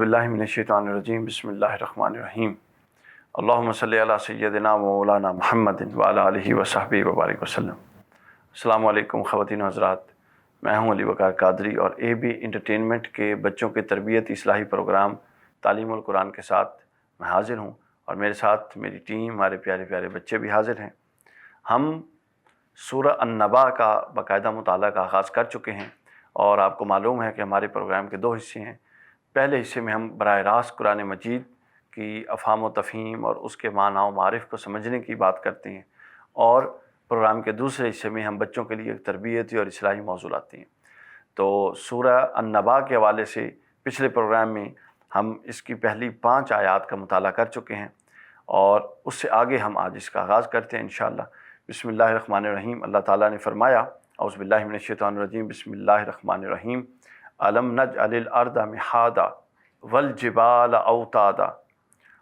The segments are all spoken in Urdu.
باللہ من الشیطان الرجیم بسم اللہ الرحمن الرحیم اللہم صلی علی سیدنا و مولانا محمد وعلی آلہ وصحبہ وبارک وسلم۔ السلام علیکم خواتین و حضرات، میں ہوں علی وقار قادری اور اے بی انٹرٹینمنٹ کے بچوں کے تربیت اصلاحی پروگرام تعلیم القرآن کے ساتھ میں حاضر ہوں، اور میرے ساتھ میری ٹیم، ہمارے پیارے پیارے بچے بھی حاضر ہیں۔ ہم سورہ النبا کا باقاعدہ مطالعہ کا آغاز کر چکے ہیں، اور آپ کو معلوم ہے کہ ہمارے پروگرام کے 2 حصے ہیں۔ پہلے حصے میں ہم براہ راست قرآن مجید کی افہام و تفہیم اور اس کے معنی و معارف کو سمجھنے کی بات کرتے ہیں، اور پروگرام کے دوسرے حصے میں ہم بچوں کے لیے ایک تربیتی اور اصلاحی موضوع لاتے ہیں۔ تو سورہ النبا کے حوالے سے پچھلے پروگرام میں ہم اس کی پہلی 5 آیات کا مطالعہ کر چکے ہیں، اور اس سے آگے ہم آج اس کا آغاز کرتے ہیں انشاءاللہ۔ بسم اللہ الرحمن الرحیم۔ اللہ تعالیٰ نے فرمایا، اعوذ باللہ من الشیطان الرجیم، بسم اللہ الرحمن الرحیم، الم نجعل الارض مہادا والجبال اوتادا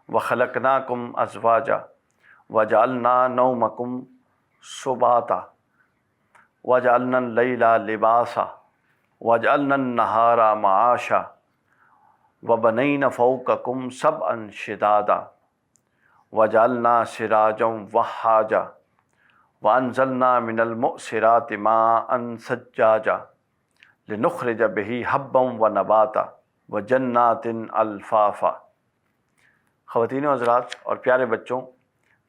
وخلقناکم ازواجا وجعلنا نومکم سباتا وجعلنا اللیل لباسا وجعلنا النہار معاشا وبنینا فوقکم سبعا شدادا وجعلنا سراجا وہاجا وانزلنا من المعصرات ماء ثجاجا لنخرج به حبا ونباتا وجنات الفافا۔ خواتین و حضرات اور پیارے بچوں،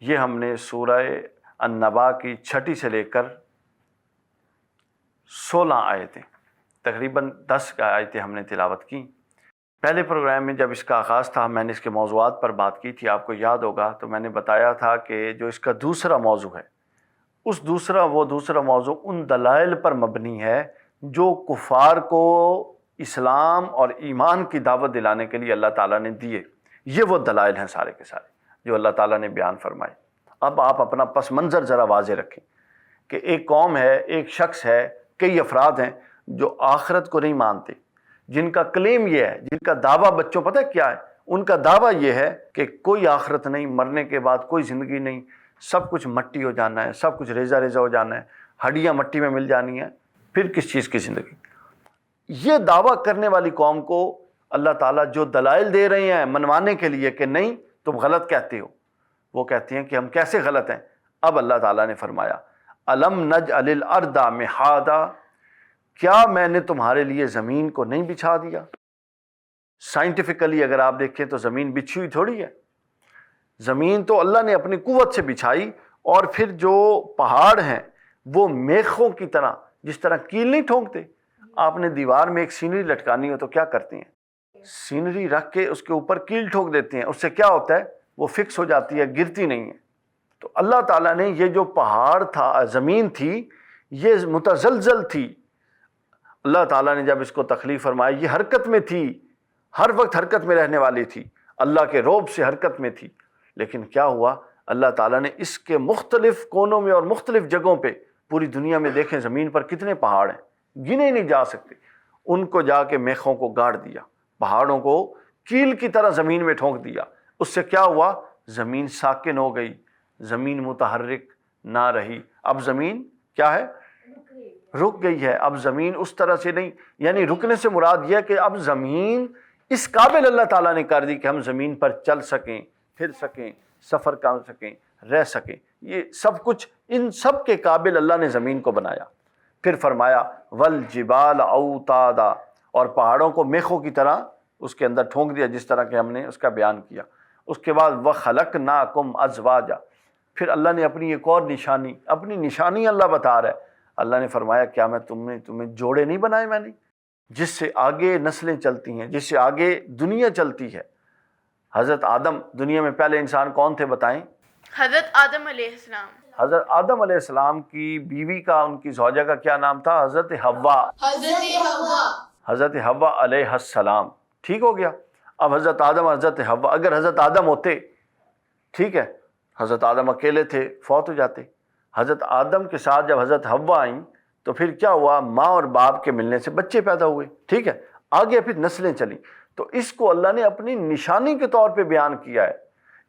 یہ ہم نے سورہ النبا کی 6 سے لے کر 16 آیتیں، تقریباً 10 آیتیں ہم نے تلاوت کی۔ پہلے پروگرام میں جب اس کا آغاز تھا، میں نے اس کے موضوعات پر بات کی تھی، آپ کو یاد ہوگا، تو میں نے بتایا تھا کہ جو اس کا دوسرا موضوع ہے، وہ دوسرا موضوع ان دلائل پر مبنی ہے جو کفار کو اسلام اور ایمان کی دعوت دلانے کے لیے اللہ تعالیٰ نے دیے۔ یہ وہ دلائل ہیں سارے کے سارے جو اللہ تعالیٰ نے بیان فرمائے۔ اب آپ اپنا پس منظر ذرا واضح رکھیں کہ ایک قوم ہے، ایک شخص ہے، کئی افراد ہیں جو آخرت کو نہیں مانتے، جن کا کلیم یہ ہے، جن کا دعویٰ بچوں پتہ کیا ہے؟ ان کا دعویٰ یہ ہے کہ کوئی آخرت نہیں، مرنے کے بعد کوئی زندگی نہیں، سب کچھ مٹی ہو جانا ہے، سب کچھ ریزہ ریزہ ہو جانا ہے، ہڈیاں مٹی میں مل جانی ہیں، پھر کس چیز کی زندگی؟ یہ دعویٰ کرنے والی قوم کو اللہ تعالیٰ جو دلائل دے رہے ہیں منوانے کے لیے کہ نہیں تم غلط کہتے ہو، وہ کہتے ہیں کہ ہم کیسے غلط ہیں۔ اب اللہ تعالیٰ نے فرمایا، الم نجعل الارض مہادا، کیا میں نے تمہارے لیے زمین کو نہیں بچھا دیا؟ سائنٹیفکلی اگر آپ دیکھیں تو زمین بچھی ہوئی تھوڑی ہے، زمین تو اللہ نے اپنی قوت سے بچھائی، اور پھر جو پہاڑ ہیں وہ میخوں کی طرح، جس طرح کیل نہیں ٹھونکتے، آپ نے دیوار میں ایک سینری لٹکانی ہو تو کیا کرتے ہیں؟ سینری رکھ کے اس کے اوپر کیل ٹھوک دیتے ہیں، اس سے کیا ہوتا ہے؟ وہ فکس ہو جاتی ہے، گرتی نہیں ہے۔ تو اللہ تعالیٰ نے یہ جو پہاڑ تھا، زمین تھی، یہ متزلزل تھی، اللہ تعالیٰ نے جب اس کو تخلیق فرمایا، یہ حرکت میں تھی، ہر وقت حرکت میں رہنے والی تھی، اللہ کے رعب سے حرکت میں تھی۔ لیکن کیا ہوا؟ اللہ تعالیٰ نے اس کے مختلف کونوں میں اور مختلف جگہوں پہ، پوری دنیا میں دیکھیں زمین پر کتنے پہاڑ ہیں، گنے نہیں جا سکتے، ان کو جا کے میخوں کو گاڑ دیا، پہاڑوں کو کیل کی طرح زمین میں ٹھونک دیا۔ اس سے کیا ہوا؟ زمین ساکن ہو گئی، زمین متحرک نہ رہی۔ اب زمین کیا ہے؟ رک گئی ہے۔ اب زمین اس طرح سے نہیں، یعنی رکنے سے مراد یہ ہے کہ اب زمین اس قابل اللہ تعالیٰ نے کر دی کہ ہم زمین پر چل سکیں، پھر سکیں، سفر کر سکیں، رہ سکیں۔ یہ سب کچھ ان سب کے قابل اللہ نے زمین کو بنایا۔ پھر فرمایا والجبال اوتادا، اور پہاڑوں کو میخوں کی طرح اس کے اندر ٹھونک دیا، جس طرح کہ ہم نے اس کا بیان کیا۔ اس کے بعد وخلقناکم ازواجا، پھر اللہ نے اپنی ایک اور نشانی، اپنی نشانی اللہ بتا رہا ہے۔ اللہ نے فرمایا کیا میں تمہیں جوڑے نہیں بنائے میں نے، جس سے آگے نسلیں چلتی ہیں، جس سے آگے دنیا چلتی ہے۔ حضرت آدم دنیا میں پہلے انسان کون تھے بتائیں؟ حضرت آدم علیہ السلام۔ حضرت آدم علیہ السلام کی بیوی کا، ان کی زوجہ کا کیا نام تھا؟ حضرت حوا۔ حضرت حوا علیہ السلام، ٹھیک ہو گیا۔ اب حضرت آدم، حضرت حوا، اگر حضرت آدم ہوتے، ٹھیک ہے، حضرت آدم اکیلے تھے، فوت ہو جاتے۔ حضرت آدم کے ساتھ جب حضرت حوا آئیں تو پھر کیا ہوا؟ ماں اور باپ کے ملنے سے بچے پیدا ہوئے، ٹھیک ہے، آگے پھر نسلیں چلیں۔ تو اس کو اللہ نے اپنی نشانی کے طور پہ بیان کیا ہے۔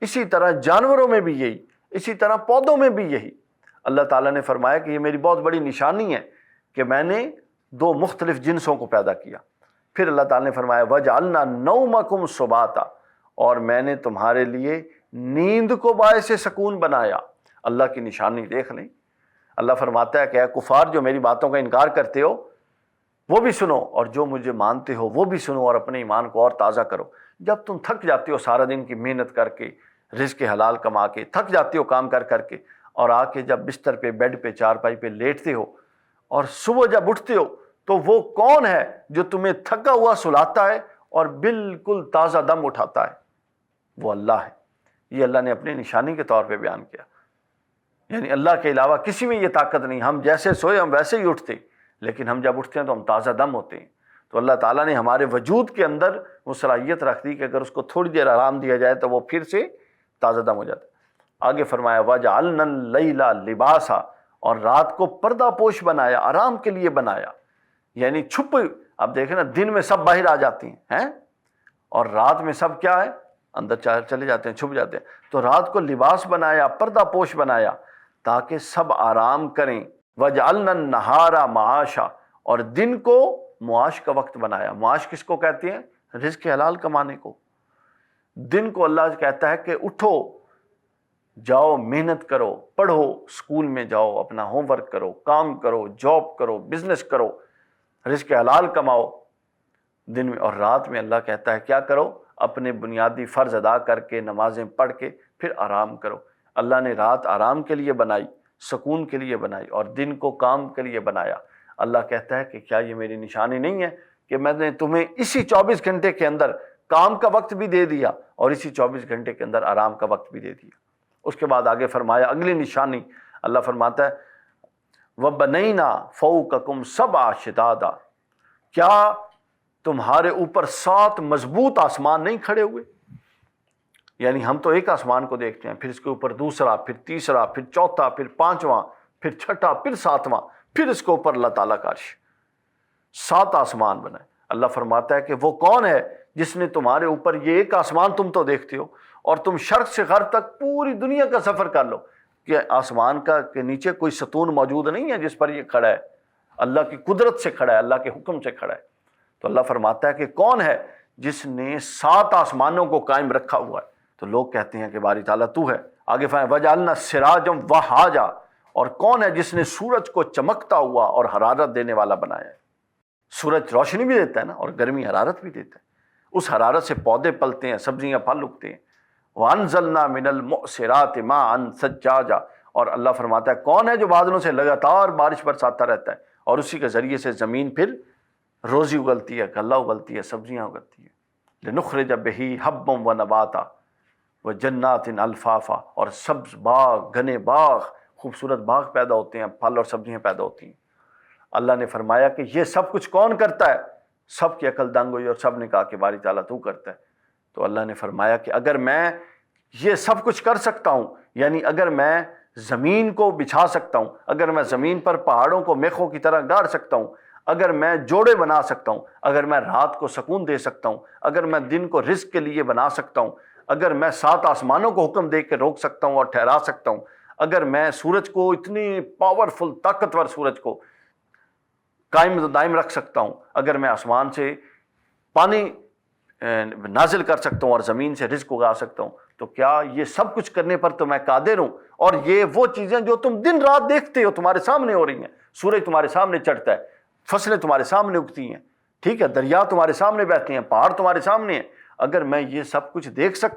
اسی طرح جانوروں میں بھی یہی، اسی طرح پودوں میں بھی یہی۔ اللہ تعالیٰ نے فرمایا کہ یہ میری بہت بڑی نشانی ہے کہ میں نے 2 مختلف جنسوں کو پیدا کیا۔ پھر اللہ تعالیٰ نے فرمایا وَجَعَلْنَا نَوْمَكُمْ سُبَاتًا، اور میں نے تمہارے لیے نیند کو باعث سکون بنایا۔ اللہ کی نشانی دیکھ لیں، اللہ فرماتا ہے کہ اے کفار جو میری باتوں کا انکار کرتے ہو وہ بھی سنو، اور جو مجھے مانتے ہو وہ بھی سنو، اور اپنے ایمان کو اور تازہ کرو۔ جب تم تھک جاتے ہو سارا دن کی محنت کر کے، رزق حلال کما کے، تھک جاتے ہو کام کر کر کے، اور آ کے جب بستر پہ، بیڈ پہ، چارپائی پہ لیٹتے ہو، اور صبح جب اٹھتے ہو تو وہ کون ہے جو تمہیں تھکا ہوا سلاتا ہے اور بالکل تازہ دم اٹھاتا ہے؟ وہ اللہ ہے۔ یہ اللہ نے اپنی نشانی کے طور پہ بیان کیا، یعنی اللہ کے علاوہ کسی میں یہ طاقت نہیں۔ ہم جیسے سوئے ہم ویسے ہی اٹھتے، لیکن ہم جب اٹھتے ہیں تو ہم تازہ دم ہوتے ہیں۔ تو اللہ تعالیٰ نے ہمارے وجود کے اندر وہ صلاحیت رکھ دی کہ اگر اس کو تھوڑی دیر آرام دیا جائے تو وہ پھر سے تازہ دم ہو جاتا ہے۔ آگے فرمایا وَجَعَلْنَا اللَّيْلَ لِبَاسًا، اور رات کو پردہ پوش بنایا، آرام کے لیے بنایا، یعنی چھپ، اب دیکھیں نا دن میں سب باہر آ جاتی ہیں اور رات میں سب کیا ہے؟ اندر چلے جاتے ہیں، چھپ جاتے ہیں۔ تو رات کو لباس بنایا، پردہ پوش بنایا تاکہ سب آرام کریں۔ وَجَعَلْنَا النَّهَارَ مَعَاشًا، اور دن کو معاش کا وقت بنایا۔ معاش کس کو کہتے ہیں؟ رزق حلال کمانے کو۔ دن کو اللہ کہتا ہے کہ اٹھو، جاؤ محنت کرو، پڑھو، اسکول میں جاؤ، اپنا ہوم ورک کرو، کام کرو، جاب کرو، بزنس کرو، رزق حلال کماؤ دن میں۔ اور رات میں اللہ کہتا ہے کیا کرو؟ اپنے بنیادی فرض ادا کر کے، نمازیں پڑھ کے پھر آرام کرو۔ اللہ نے رات آرام کے لیے بنائی، سکون کے لیے بنائی، اور دن کو کام کے لیے بنایا۔ اللہ کہتا ہے کہ کیا یہ میری نشانی نہیں ہے کہ میں نے تمہیں اسی 24 گھنٹے کے اندر کام کا وقت بھی دے دیا اور اسی 24 گھنٹے کے اندر آرام کا وقت بھی دے دیا۔ اس کے بعد آگے فرمایا اگلی نشانی، اللہ فرماتا ہے وَبَنَيْنَا فَوْقَكُمْ سَبْعًا شِدَادًا، کیا تمہارے اوپر 7 مضبوط آسمان نہیں کھڑے ہوئے؟ یعنی ہم تو ایک آسمان کو دیکھتے ہیں، پھر اس کے اوپر دوسرا، پھر تیسرا، پھر چوتھا، پھر 5واں، پھر 6واں، پھر 7واں، پھر اس کے اوپر اللہ تعالیٰ کا عرش۔ 7 آسمان بنائے۔ اللہ فرماتا ہے کہ وہ کون ہے جس نے تمہارے اوپر، یہ ایک آسمان تم تو دیکھتے ہو اور تم شرق سے غرب تک پوری دنیا کا سفر کر لو کہ آسمان کا کے نیچے کوئی ستون موجود نہیں ہے جس پر یہ کھڑا ہے، اللہ کی قدرت سے کھڑا ہے، اللہ کے حکم سے کھڑا ہے۔ تو اللہ فرماتا ہے کہ کون ہے جس نے 7 آسمانوں کو قائم رکھا ہوا ہے؟ تو لوگ کہتے ہیں کہ باری تعالیٰ تو ہے۔ آگے فرمایا وَجَعَلْنَا سِرَاجًا وَهَّاجًا، اور کون ہے جس نے سورج کو چمکتا ہوا اور حرارت دینے والا بنایا ہے؟ سورج روشنی بھی دیتا ہے نا، اور گرمی حرارت بھی دیتا ہے۔ اس حرارت سے پودے پلتے ہیں، سبزیاں پھل اگتے ہیں۔ وَأَنزَلْنَا مِنَ الْمُعْصِرَاتِ مَاءً ثَجَّاجًا، اور اللہ فرماتا ہے کون ہے جو بادلوں سے لگاتار بارش برساتا رہتا ہے اور اسی کے ذریعے سے زمین پھر روزی اگلتی ہے، غلہ اگلتی ہے، سبزیاں اگلتی ہیں۔ لِنُخْرِجَ بِهِ حَبًّا وَنَبَاتًا وَجَنَّاتٍ أَلْفَافًا، اور سبز باغ، گھنے باغ، خوبصورت باغ پیدا ہوتے ہیں، پھل اور سبزیاں پیدا ہوتی ہیں۔ اللہ نے فرمایا کہ یہ سب کچھ کون کرتا ہے؟ سب کی عقل دنگ ہوئی اور سب نے کہا کہ باری تعالیٰ تو کرتا ہے۔ تو اللہ نے فرمایا کہ اگر میں یہ سب کچھ کر سکتا ہوں، یعنی اگر میں زمین کو بچھا سکتا ہوں، اگر میں زمین پر پہاڑوں کو میخوں کی طرح گاڑ سکتا ہوں، اگر میں جوڑے بنا سکتا ہوں، اگر میں رات کو سکون دے سکتا ہوں، اگر میں دن کو رزق کے لیے بنا سکتا ہوں، اگر میں 7 آسمانوں کو حکم دے کے روک سکتا ہوں اور ٹھہرا سکتا ہوں، اگر میں سورج کو، اتنی پاورفل طاقتور سورج کو قائم دائم رکھ سکتا ہوں، اگر میں آسمان سے پانی نازل کر سکتا ہوں اور زمین سے رزق اگا سکتا ہوں، تو کیا یہ سب کچھ کرنے پر تو میں قادر ہوں؟ اور یہ وہ چیزیں جو تم دن رات دیکھتے ہو تمہارے سامنے ہو رہی ہیں، سورج تمہارے سامنے چڑھتا ہے، فصلیں تمہارے سامنے اگتی ہیں، ٹھیک ہے، دریا تمہارے سامنے بہتے ہیں، پہاڑ تمہارے سامنے ہیں، اگر میں یہ سب کچھ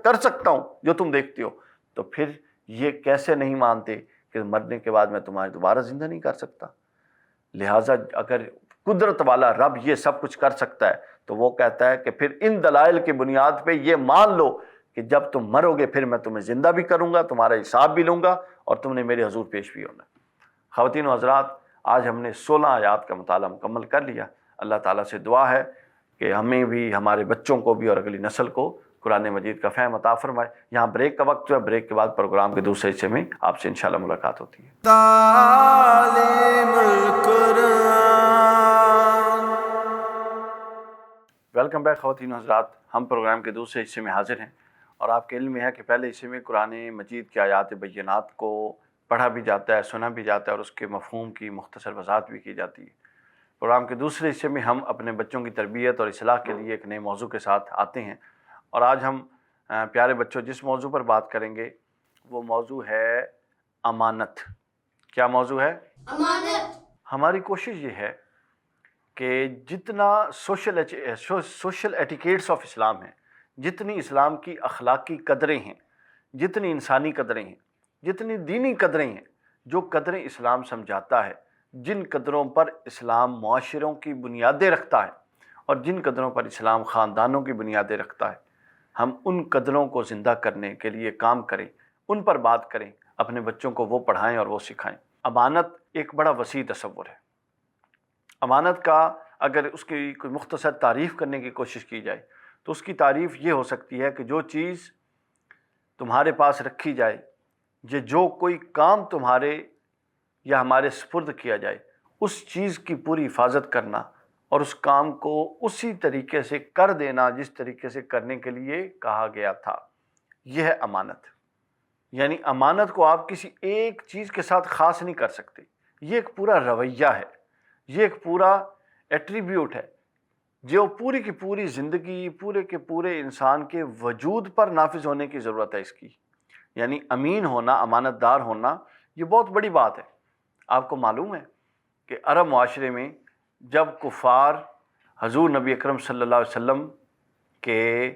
کر سکتا ہوں جو تم دیکھتے ہو، تو پھر یہ کیسے نہیں مانتے کہ مرنے کے بعد میں تمہارے دوبارہ زندہ نہیں کر سکتا؟ لہٰذا اگر قدرت والا رب یہ سب کچھ کر سکتا ہے تو وہ کہتا ہے کہ پھر ان دلائل کی بنیاد پہ یہ مان لو کہ جب تم مرو گے پھر میں تمہیں زندہ بھی کروں گا، تمہارا حساب بھی لوں گا اور تم نے میرے حضور پیش بھی ہونا ہے۔ خواتین و حضرات، آج ہم نے 16 آیات کا مطالعہ مکمل کر لیا۔ اللہ تعالیٰ سے دعا ہے کہ ہمیں بھی، ہمارے بچوں کو بھی اور اگلی نسل کو قرآن مجید کا فہم عطا فرمائے۔ یہاں بریک کا وقت ہے، بریک کے بعد پروگرام کے دوسرے حصے میں آپ سے انشاءاللہ ملاقات ہوتی ہے۔ تعلیم القرآن۔ ویلکم بیک خواتین و حضرات، ہم پروگرام کے دوسرے حصے میں حاضر ہیں، اور آپ کے علم میں ہے کہ پہلے حصے میں قرآن مجید کی آیات بینات کو پڑھا بھی جاتا ہے، سنا بھی جاتا ہے اور اس کے مفہوم کی مختصر وضاحت بھی کی جاتی ہے۔ پروگرام کے دوسرے حصے میں ہم اپنے بچوں کی تربیت اور اصلاح کے لیے ایک نئے موضوع کے ساتھ آتے ہیں، اور آج ہم پیارے بچوں جس موضوع پر بات کریں گے وہ موضوع ہے امانت۔ کیا موضوع ہے؟ امانت۔ ہماری کوشش یہ ہے کہ جتنا سوشل ایٹیکیٹس آف اسلام ہیں، جتنی اسلام کی اخلاقی قدریں ہیں، جتنی انسانی قدریں ہیں، جتنی دینی قدریں ہیں، جو قدریں اسلام سمجھاتا ہے، جن قدروں پر اسلام معاشروں کی بنیادیں رکھتا ہے اور جن قدروں پر اسلام خاندانوں کی بنیادیں رکھتا ہے، ہم ان قدروں کو زندہ کرنے کے لیے کام کریں، ان پر بات کریں، اپنے بچوں کو وہ پڑھائیں اور وہ سکھائیں۔ امانت ایک بڑا وسیع تصور ہے۔ امانت کا اگر اس کی کوئی مختصر تعریف کرنے کی کوشش کی جائے تو اس کی تعریف یہ ہو سکتی ہے کہ جو چیز تمہارے پاس رکھی جائے، جو کوئی کام تمہارے یا ہمارے سپرد کیا جائے، اس چیز کی پوری حفاظت کرنا اور اس کام کو اسی طریقے سے کر دینا جس طریقے سے کرنے کے لیے کہا گیا تھا، یہ ہے امانت۔ یعنی امانت کو آپ کسی ایک چیز کے ساتھ خاص نہیں کر سکتے، یہ ایک پورا رویہ ہے، یہ ایک پورا ایٹریبیوٹ ہے جو پوری کی پوری زندگی، پورے کے پورے انسان کے وجود پر نافذ ہونے کی ضرورت ہے اس کی۔ یعنی امین ہونا، امانت دار ہونا، یہ بہت بڑی بات ہے۔ آپ کو معلوم ہے کہ عرب معاشرے میں جب کفار حضور نبی اکرم صلی اللہ علیہ وسلم کے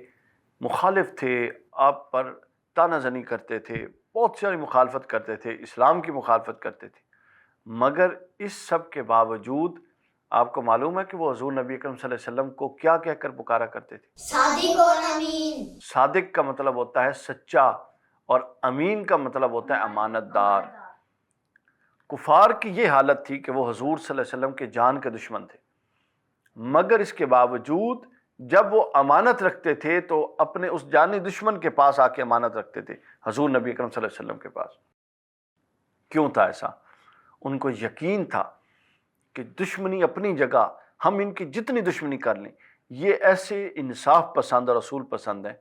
مخالف تھے، آپ پر تانہ زنی کرتے تھے، بہت ساری مخالفت کرتے تھے، اسلام کی مخالفت کرتے تھے، مگر اس سب کے باوجود آپ کو معلوم ہے کہ وہ حضور نبی اکرم صلی اللہ علیہ وسلم کو کیا کہہ کر پکارا کرتے تھے؟ صادق اور امین۔ صادق کا مطلب ہوتا ہے سچا، اور امین کا مطلب ہوتا ہے امانت دار۔ کفار کی یہ حالت تھی کہ وہ حضور صلی اللہ علیہ وسلم کے جان کے دشمن تھے، مگر اس کے باوجود جب وہ امانت رکھتے تھے تو اپنے اس جانی دشمن کے پاس آ کے امانت رکھتے تھے، حضور نبی اکرم صلی اللہ علیہ وسلم کے پاس۔ کیوں تھا ایسا؟ ان کو یقین تھا کہ دشمنی اپنی جگہ، ہم ان کی جتنی دشمنی کر لیں، یہ ایسے انصاف پسند اور رسول پسند ہیں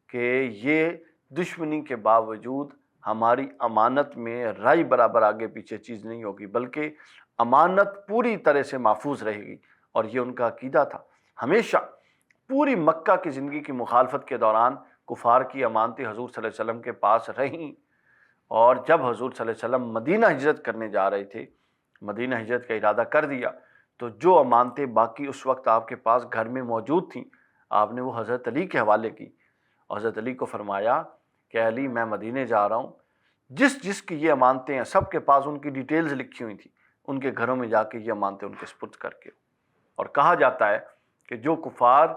کہ یہ دشمنی کے باوجود ہماری امانت میں رائی برابر آگے پیچھے چیز نہیں ہوگی، بلکہ امانت پوری طرح سے محفوظ رہے گی۔ اور یہ ان کا عقیدہ تھا۔ ہمیشہ پوری مکہ کی زندگی کی مخالفت کے دوران کفار کی امانتیں حضور صلی اللہ علیہ وسلم کے پاس رہیں، اور جب حضور صلی اللہ علیہ وسلم مدینہ ہجرت کرنے جا رہے تھے، مدینہ ہجرت کا ارادہ کر دیا، تو جو امانتیں باقی اس وقت آپ کے پاس گھر میں موجود تھیں، آپ نے وہ حضرت علی کے حوالے کی، اور حضرت علی کو فرمایا کہ علی میں مدینے جا رہا ہوں، جس کی یہ امانتیں ہیں سب کے پاس ان کی ڈیٹیلز لکھی ہوئی تھیں، ان کے گھروں میں جا کے یہ امانتیں ان کے سپرد کر کے۔ اور کہا جاتا ہے کہ جو کفار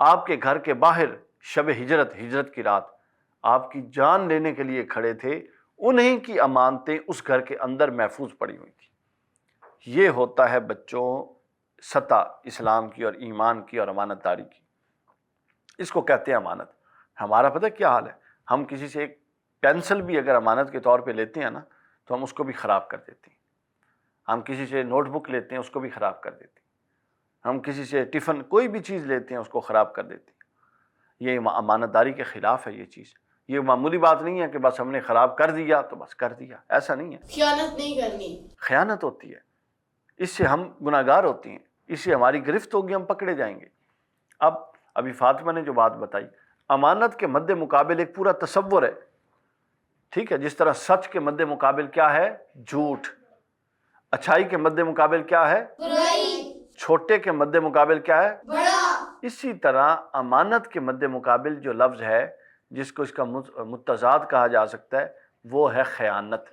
آپ کے گھر کے باہر شب ہجرت کی رات آپ کی جان لینے کے لیے کھڑے تھے، انہیں کی امانتیں اس گھر کے اندر محفوظ پڑی ہوئی تھیں۔ یہ ہوتا ہے بچوں سطح اسلام کی اور ایمان کی اور امانت داری کی، اس کو کہتے ہیں امانت۔ ہمارا پتہ کیا حال ہے؟ ہم کسی سے ایک پینسل بھی اگر امانت کے طور پہ لیتے ہیں نا تو ہم اس کو بھی خراب کر دیتے ہیں۔ ہم کسی سے نوٹ بک لیتے ہیں، اس کو بھی خراب کر دیتے ہیں۔ ہم کسی سے ٹفن کوئی بھی چیز لیتے ہیں، اس کو خراب کر دیتے ہیں۔ یہ امانت داری کے خلاف ہے یہ چیز۔ یہ معمولی بات نہیں ہے کہ بس ہم نے خراب کر دیا تو بس کر دیا، ایسا نہیں ہے۔ خیانت نہیں کرنی، خیانت ہوتی ہے، اس سے ہم گناہگار ہوتے ہیں، اس سے ہماری گرفت ہوگی، ہم پکڑے جائیں گے۔ ابھی فاطمہ نے جو بات بتائی، امانت کے مد مقابل ایک پورا تصور ہے، ٹھیک ہے؟ جس طرح سچ کے مد مقابل کیا ہے؟ جھوٹ۔ اچھائی کے مد مقابل کیا ہے؟ برائی۔ چھوٹے کے مد مقابل کیا ہے؟ بڑا۔ اسی طرح امانت کے مد مقابل جو لفظ ہے جس کو اس کا متضاد کہا جا سکتا ہے وہ ہے خیانت۔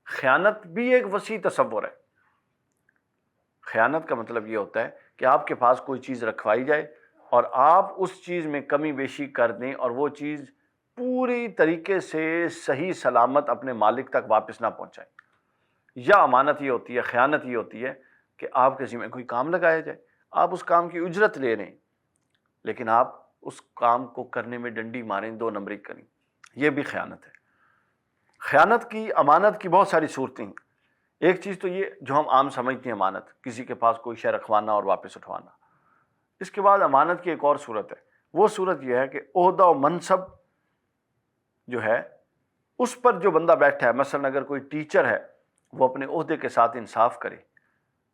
خیانت بھی ایک وسیع تصور ہے۔ خیانت کا مطلب یہ ہوتا ہے کہ آپ کے پاس کوئی چیز رکھوائی جائے اور آپ اس چیز میں کمی بیشی کر دیں اور وہ چیز پوری طریقے سے صحیح سلامت اپنے مالک تک واپس نہ پہنچائیں۔ یا امانت یہ ہوتی ہے، خیانت یہ ہوتی ہے کہ آپ کے ذمہ کوئی کام لگایا جائے، آپ اس کام کی اجرت لے رہے ہیں لیکن آپ اس کام کو کرنے میں ڈنڈی ماریں، 2 نمبری کریں، یہ بھی خیانت ہے۔ خیانت کی، امانت کی بہت ساری صورتیں ہیں۔ ایک چیز تو یہ جو ہم عام سمجھتے ہیں، امانت کسی کے پاس کوئی شے رکھوانا اور واپس اٹھوانا۔ اس کے بعد امانت کی ایک اور صورت ہے، وہ صورت یہ ہے کہ عہدہ و منصب جو ہے اس پر جو بندہ بیٹھا ہے، مثلا اگر کوئی ٹیچر ہے وہ اپنے عہدے کے ساتھ انصاف کرے،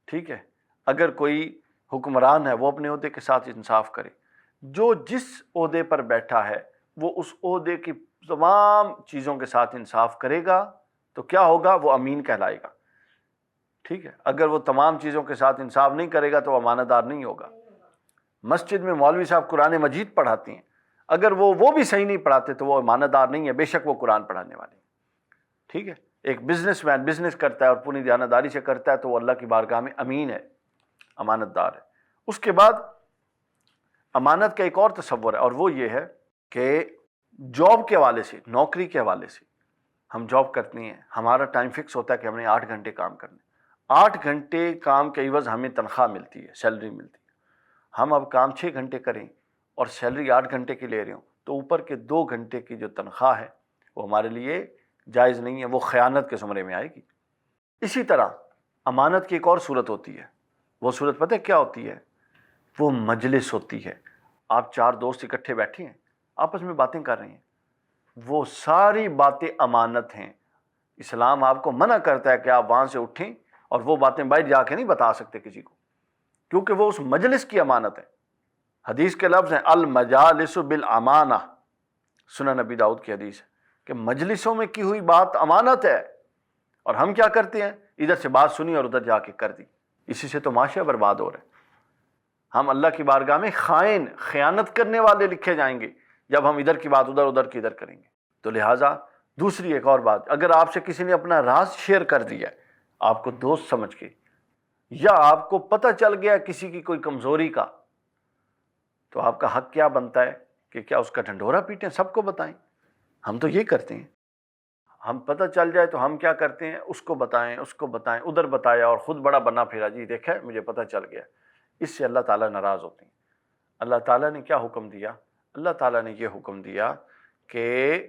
ٹھیک ہے؟ اگر کوئی حکمران ہے وہ اپنے عہدے کے ساتھ انصاف کرے، جو جس عہدے پر بیٹھا ہے وہ اس عہدے کی تمام چیزوں کے ساتھ انصاف کرے گا تو کیا ہوگا؟ وہ امین کہلائے گا، ٹھیک ہے۔ اگر وہ تمام چیزوں کے ساتھ انصاف نہیں کرے گا تو وہ امانت دار نہیں ہوگا۔ مسجد میں مولوی صاحب قرآن مجید پڑھاتے ہیں، اگر وہ بھی صحیح نہیں پڑھاتے تو وہ امانت دار نہیں ہے، بے شک وہ قرآن پڑھانے والے ہیں، ٹھیک ہے۔ ایک بزنس مین بزنس کرتا ہے اور پوری دیانتداری سے کرتا ہے تو وہ اللہ کی بارگاہ میں امین ہے، امانت دار ہے۔ اس کے بعد امانت کا ایک اور تصور ہے، اور وہ یہ ہے کہ جاب کے حوالے سے، نوکری کے حوالے سے، ہم جاب کرتے ہیں، ہمارا ٹائم فکس ہوتا ہے کہ ہم نے 8 گھنٹے کام کرنے، 8 گھنٹے کام کے عوض ہمیں تنخواہ ملتی ہے، سیلری ملتی ہے۔ ہم اب کام 6 گھنٹے کریں اور سیلری 8 گھنٹے کی لے رہے ہوں تو اوپر کے 2 گھنٹے کی جو تنخواہ ہے وہ ہمارے لیے جائز نہیں ہے، وہ خیانت کے زمرے میں آئے گی۔ اسی طرح امانت کی ایک اور صورت ہوتی ہے، وہ صورت پتہ ہے کیا ہوتی ہے؟ وہ مجلس ہوتی ہے۔ آپ 4 دوست اکٹھے بیٹھے ہیں، آپس میں باتیں کر رہے ہیں، وہ ساری باتیں امانت ہیں۔ اسلام آپ کو منع کرتا ہے کہ آپ وہاں سے اٹھیں اور وہ باتیں باہر جا کے نہیں بتا سکتے کسی کو، کیونکہ وہ اس مجلس کی امانت ہے۔ حدیث کے لفظ ہیں المجالس بالامانہ، سنن نبی داؤد کی حدیث ہے کہ مجلسوں میں کی ہوئی بات امانت ہے، اور ہم کیا کرتے ہیں؟ ادھر سے بات سنی اور ادھر جا کے کر دی، اسی سے تو معاشرہ برباد ہو رہا ہے۔ ہم اللہ کی بارگاہ میں خائن، خیانت کرنے والے لکھے جائیں گے جب ہم ادھر کی بات ادھر، ادھر کی ادھر کریں گے۔ تو لہٰذا دوسری ایک اور بات، اگر آپ سے کسی نے اپنا راز شیئر کر دیا ہے آپ کو دوست سمجھ کے، یا آپ کو پتہ چل گیا کسی کی کوئی کمزوری کا، تو آپ کا حق کیا بنتا ہے کہ کیا اس کا ڈھنڈورا پیٹیں، سب کو بتائیں؟ ہم تو یہ کرتے ہیں، ہم پتہ چل جائے تو ہم کیا کرتے ہیں؟ اس کو بتائیں، اس کو بتائیں، ادھر بتایا اور خود بڑا بنا پھرا، جی دیکھا مجھے پتہ چل گیا۔ اس سے اللہ تعالیٰ ناراض ہوتے ہیں۔ اللہ تعالیٰ نے کیا حکم دیا؟ اللہ تعالیٰ نے یہ حکم دیا کہ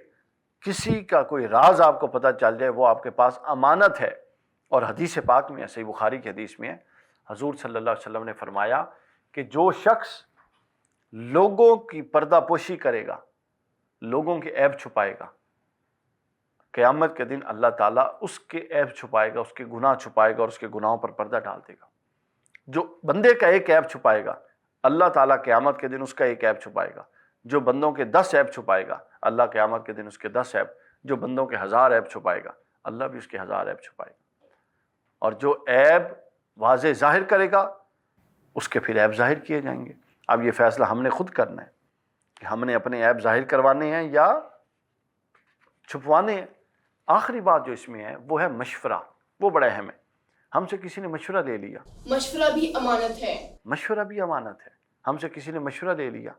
کسی کا کوئی راز آپ کو پتہ چل جائے وہ آپ کے پاس امانت ہے، اور حدیث پاک میں ہے، صحیح بخاری کی حدیث میں ہے، حضور صلی اللہ علیہ وسلم نے فرمایا کہ جو شخص لوگوں کی پردہ پوشی کرے گا، لوگوں کے عیب چھپائے گا، قیامت کے دن اللہ تعالیٰ اس کے عیب چھپائے گا، اس کے گناہ چھپائے گا اور اس کے گناہوں پر پردہ ڈال دے گا۔ جو بندے کا ایک عیب چھپائے گا، اللہ تعالیٰ قیامت کے دن اس کا ایک عیب چھپائے گا۔ جو بندوں کے 10 عیب چھپائے گا، اللہ قیامت کے دن اس کے 10 عیب۔ جو بندوں کے 1000 عیب چھپائے گا، اللہ بھی اس کے 1000 عیب چھپائے گا۔ اور جو عیب واضح ظاہر کرے گا، اس کے پھر عیب ظاہر کیے جائیں گے۔ اب یہ فیصلہ ہم نے خود کرنا ہے کہ ہم نے اپنے عیب ظاہر کروانے ہیں یا چھپوانے ہیں۔ آخری بات جو اس میں ہے وہ ہے مشورہ، وہ بڑا اہم ہے۔ ہم سے کسی نے مشورہ لے لیا، مشورہ بھی امانت ہے۔ مشورہ بھی امانت ہے۔ ہم سے کسی نے مشورہ لے لیا،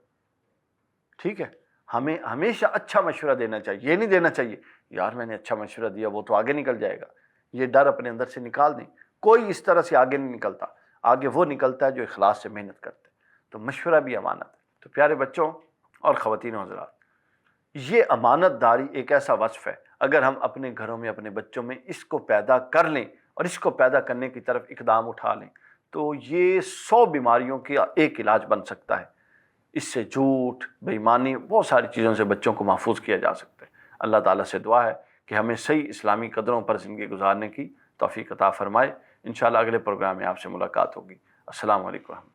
ٹھیک ہے، ہمیں ہمیشہ اچھا مشورہ دینا چاہیے۔ یہ نہیں دینا چاہیے یار میں نے اچھا مشورہ دیا وہ تو آگے نکل جائے گا، یہ ڈر اپنے اندر سے نکال دیں۔ کوئی اس طرح سے آگے نہیں نکلتا، آگے وہ نکلتا ہے جو اخلاص سے محنت کرتے ہیں۔ تو مشورہ بھی امانت ہے۔ تو پیارے بچوں اور خواتین و حضرات، یہ امانت داری ایک ایسا وصف ہے، اگر ہم اپنے گھروں میں اپنے بچوں میں اس کو پیدا کر لیں اور اس کو پیدا کرنے کی طرف اقدام اٹھا لیں تو یہ 100 بیماریوں کا ایک علاج بن سکتا ہے۔ اس سے جھوٹ، بے ایمانی، بہت ساری چیزوں سے بچوں کو محفوظ کیا جا سکتا ہے۔ اللہ تعالیٰ سے دعا ہے کہ ہمیں صحیح اسلامی قدروں پر زندگی گزارنے کی توفیق عطا فرمائے۔ انشاءاللہ اگلے پروگرام میں آپ سے ملاقات ہوگی۔ السلام علیکم ورحمۃ اللہ۔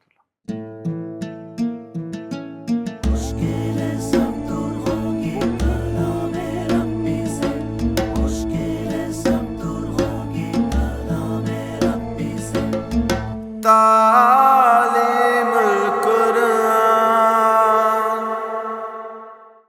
تا